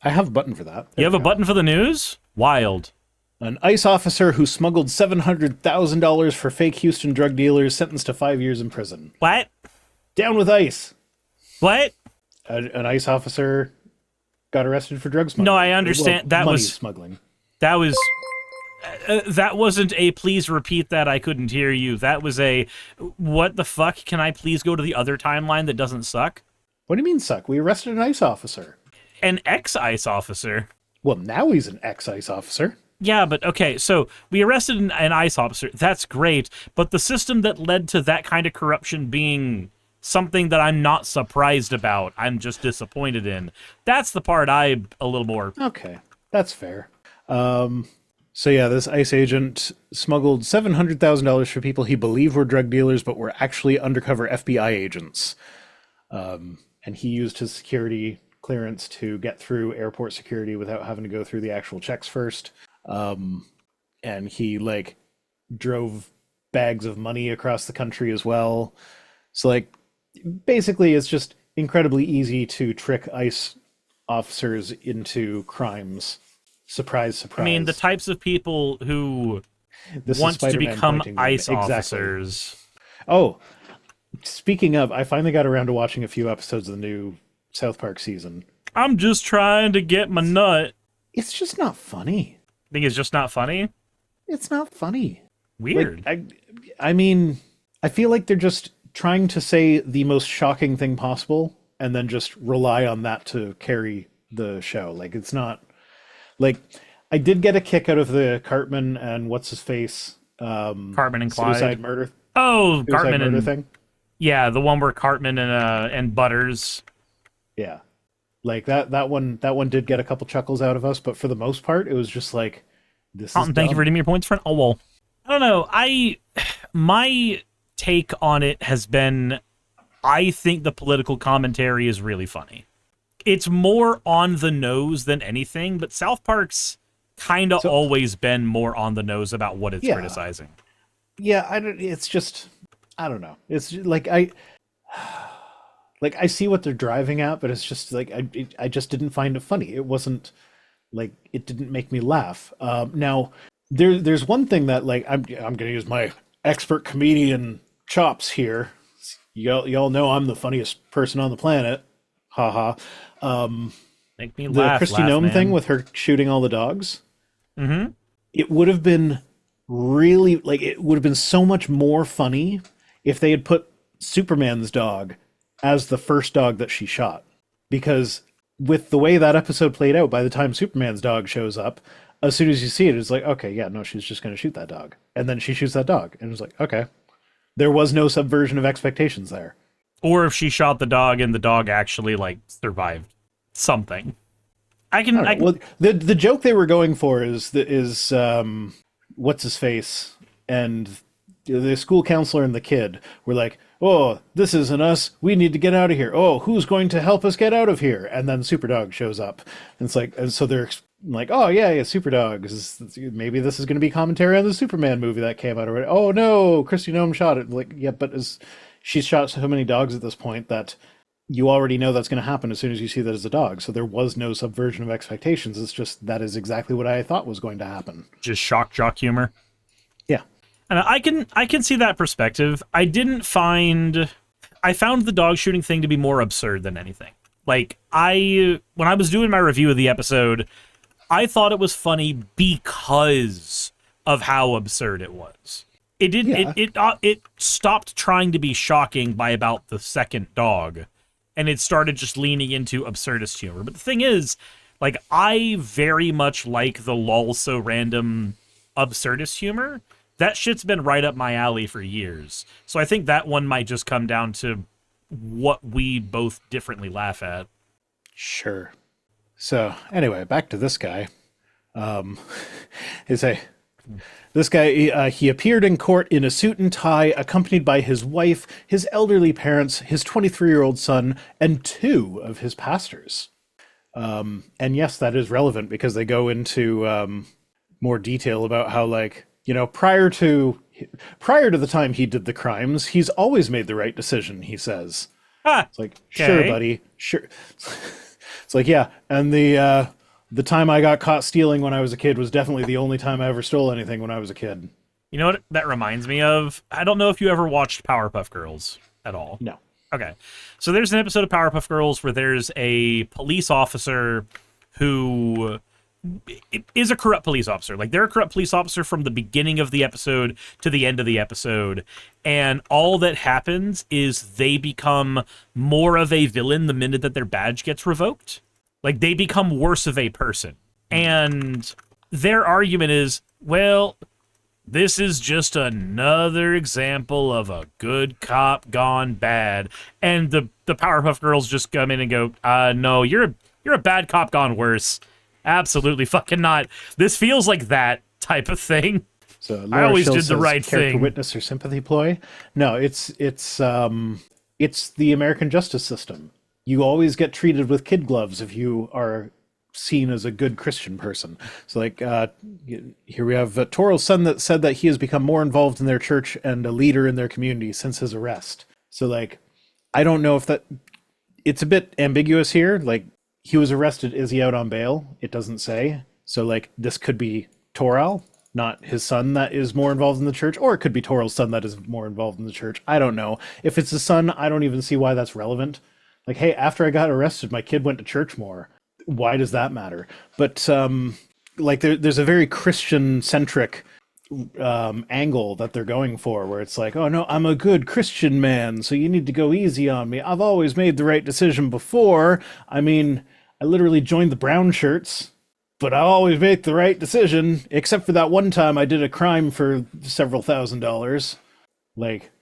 I have a button for that. You have a button for the news? Wild. An ICE officer who smuggled $700,000 for fake Houston drug dealers sentenced to 5 years in prison. What? Down with ICE. What? An ICE officer got arrested for drug smuggling. No, I understand. Well, money smuggling. That wasn't a please repeat that, I couldn't hear you. That was a what the fuck, can I please go to the other timeline that doesn't suck? What do you mean suck? We arrested an ICE officer. An ex-ICE officer? Well, now he's an ex-ICE officer. Yeah, but okay, so we arrested an ICE officer. That's great, but the system that led to that kind of corruption being something that I'm not surprised about, I'm just disappointed in. That's the part I'm a little more... Okay, that's fair. So yeah, this ICE agent smuggled $700,000 for people he believed were drug dealers, but were actually undercover FBI agents. And he used his security clearance to get through airport security without having to go through the actual checks first. And he drove bags of money across the country as well. So basically it's just incredibly easy to trick ICE officers into crimes. Surprise, surprise. I mean, the types of people who want to become ICE officers. Oh, speaking of, I finally got around to watching a few episodes of the new South Park season. I'm just trying to get my nut. It's just not funny. Think it's just not funny? It's not funny. Weird. I mean, I feel like they're just trying to say the most shocking thing possible and then just rely on that to carry the show. It's not... I did get a kick out of the Cartman and what's-his-face... Cartman and Clyde. Suicide murder. Oh, Cartman and... thing. Yeah, the one where Cartman and Butters... Yeah. That one did get a couple chuckles out of us, but for the most part, it was just this Colton, is thank dumb. you for redeeming your points, friend. Oh, well. I don't know. My take on it has been, I think the political commentary is really funny. It's more on the nose than anything, but South Park's kind of always been more on the nose about what it's criticizing. Yeah, it's just, I don't know. It's just, I see what they're driving at, but it's just I just didn't find it funny. It wasn't it didn't make me laugh. Now there's one thing that I'm going to use my expert comedian chops here. Y'all know I'm the funniest person on the planet. Haha. Make me laugh. The Kristi Noem thing with her shooting all the dogs. Mm-hmm. It would have been really it would have been so much more funny if they had put Superman's dog as the first dog that she shot, because with the way that episode played out, by the time Superman's dog shows up, as soon as you see it, it's okay, yeah, no, she's just going to shoot that dog, and then she shoots that dog, and it's okay, there was no subversion of expectations there. Or if she shot the dog and the dog actually survived something. Well, the joke they were going for is what's his face and the school counselor and the kid were oh, this isn't us. We need to get out of here. Oh, who's going to help us get out of here? And then Superdog shows up. And it's and so they're oh, yeah, Superdog. Maybe this is going to be commentary on the Superman movie that came out already. Oh, no, Kristi Noem shot it. Yeah, but she's shot so many dogs at this point that you already know that's going to happen as soon as you see that as a dog. So there was no subversion of expectations. It's just that is exactly what I thought was going to happen. Just shock jock humor. Yeah. And I can see that perspective. I found the dog shooting thing to be more absurd than anything. When I was doing my review of the episode, I thought it was funny because of how absurd it was. It didn't. Yeah. It stopped trying to be shocking by about the second dog, and it started just leaning into absurdist humor. But the thing is, I very much like the lol so random absurdist humor. That shit's been right up my alley for years. So I think that one might just come down to what we both differently laugh at. Sure. So anyway, back to this guy. This guy, he appeared in court in a suit and tie, accompanied by his wife, his elderly parents, his 23-year-old son, and 2 of his pastors. And yes, that is relevant because they go into more detail about how prior to the time he did the crimes, he's always made the right decision, he says. Ah, it's sure, buddy, sure. It's yeah, and the the time I got caught stealing when I was a kid was definitely the only time I ever stole anything when I was a kid. You know what that reminds me of? I don't know if you ever watched Powerpuff Girls at all. No. Okay. So there's an episode of Powerpuff Girls where there's a police officer who is a corrupt police officer. Like, they're a corrupt police officer from the beginning of the episode to the end of the episode. And all that happens is they become more of a villain the minute that their badge gets revoked. Like, they become worse of a person. And their argument is, well, this is just another example of a good cop gone bad. And the Powerpuff Girls just come in and go, no, you're a bad cop gone worse. Absolutely fucking not. This feels like that type of thing. So I always did the right character thing. Witness or sympathy ploy. No, it's the American justice system. You always get treated with kid gloves if you are seen as a good Christian person. So, like, here we have Toral's son that said that he has become more involved in their church and a leader in their community since his arrest. So, like, I don't know if that... It's a bit ambiguous here. Like, he was arrested. Is he out on bail? It doesn't say. So, like, this could be Toral, not his son that is more involved in the church, or it could be Toral's son that is more involved in the church. I don't know. If it's his son, I don't even see why that's relevant. Like, hey, after I got arrested, my kid went to church more. Why does that matter? But like there's a very Christian-centric angle that they're going for, where it's like, oh no, I'm a good Christian man, so you need to go easy on me. I've always made the right decision before. I mean, I literally joined the brown shirts, but I always make the right decision, except for that one time I did a crime for several $1,000s. Like,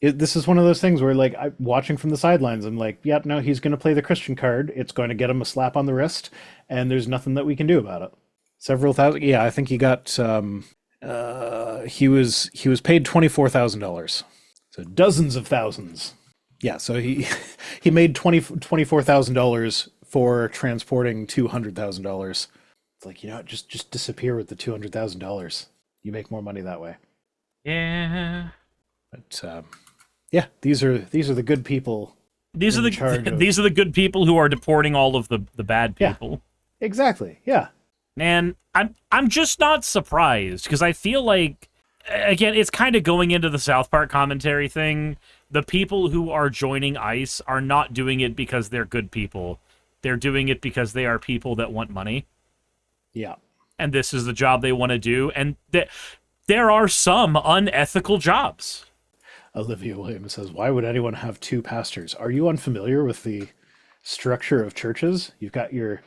this is one of those things where, like, I'm watching from the sidelines, I'm like, yep, no, he's going to play the Christian card. It's going to get him a slap on the wrist, and there's nothing that we can do about it. Several thousand. Yeah, I think he got, he was paid $24,000. So dozens of thousands. Yeah, so he made $24,000 for transporting $200,000. It's like, you know, just disappear with the $200,000. You make more money that way. Yeah. But yeah, these are the good people. These are the good people who are deporting all of the bad people. Yeah, exactly. Yeah. And I'm just not surprised, because I feel like, again, it's kind of going into the South Park commentary thing. The people who are joining ICE are not doing it because they're good people. They're doing it because they are people that want money. Yeah. And this is the job they want to do. And there are some unethical jobs. Olivia Williams says, why would anyone have two pastors? Are you unfamiliar with the structure of churches? You've got your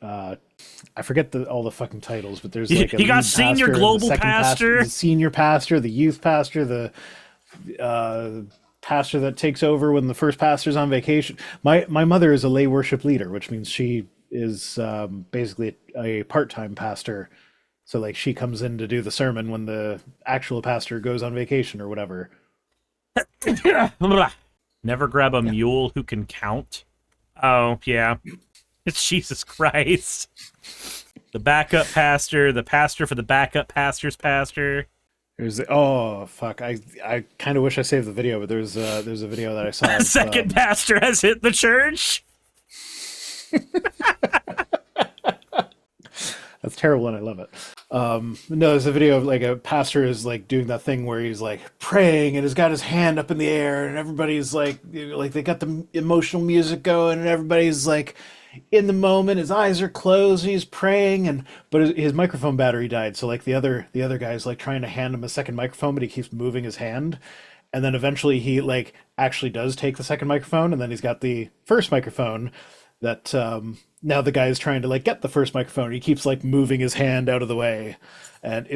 I forget all the fucking titles, but there's like you got senior global pastor, the senior pastor, the youth pastor, the pastor that takes over when the first pastor's on vacation. My mother is a lay worship leader, which means she is basically a part-time pastor. So, like, she comes in to do the sermon when the actual pastor goes on vacation or whatever. Never grab a mule who can count. Oh, yeah. It's Jesus Christ. The backup pastor, the pastor for the backup pastor's pastor. Oh, fuck. I kind of wish I saved the video, but there's a video that I saw. The second pastor has hit the church. That's terrible, and I love it. No, there's a video of, like, a pastor is, like, doing that thing where he's, like, praying and has got his hand up in the air, and everybody's like they got the emotional music going, and everybody's like in the moment. His eyes are closed, and he's praying, but his microphone battery died. So, like, the other guy's like trying to hand him a second microphone, but he keeps moving his hand, and then eventually he, like, actually does take the second microphone, and then he's got the first microphone that now the guy is trying to, like, get the first microphone. He keeps, like, moving his hand out of the way, and it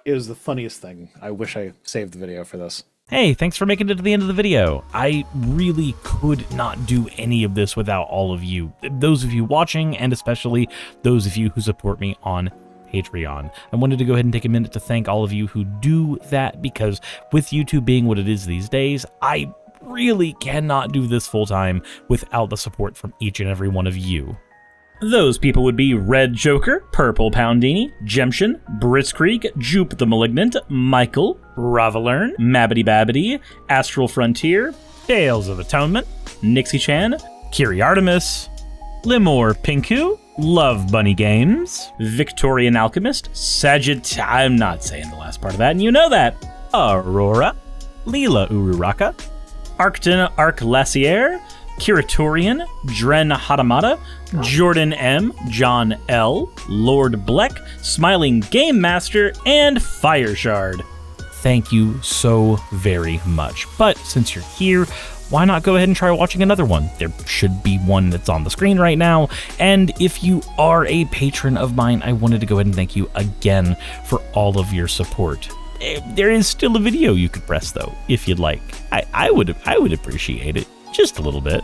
was the funniest thing. I wish I saved the video for this. Hey, thanks for making it to the end of the video. I really could not do any of this without all of you. Those of you watching, and especially those of you who support me on Patreon. I wanted to go ahead and take a minute to thank all of you who do that, because with YouTube being what it is these days, I really cannot do this full-time without the support from each and every one of you. Those people would be Red Joker, Purple Poundini, Jemshin, Britzkrieg, Jupe the Malignant, Michael, Ravalern, Mabbity Babbity, Astral Frontier, Tales of Atonement, Nixie Chan, Kiri Artemis, Limor Pinku, Love Bunny Games, Victorian Alchemist, I'm not saying the last part of that, and you know that. Aurora, Leela Ururaka, Arcton Arclacier, Kiratorian, Dren Hadamata, Jordan M, John L, Lord Bleck, Smiling Game Master, and Fireshard. Thank you so very much. But since you're here, why not go ahead and try watching another one? There should be one that's on the screen right now. And if you are a patron of mine, I wanted to go ahead and thank you again for all of your support. There is still a video you could press though, if you'd like. I would appreciate it just a little bit.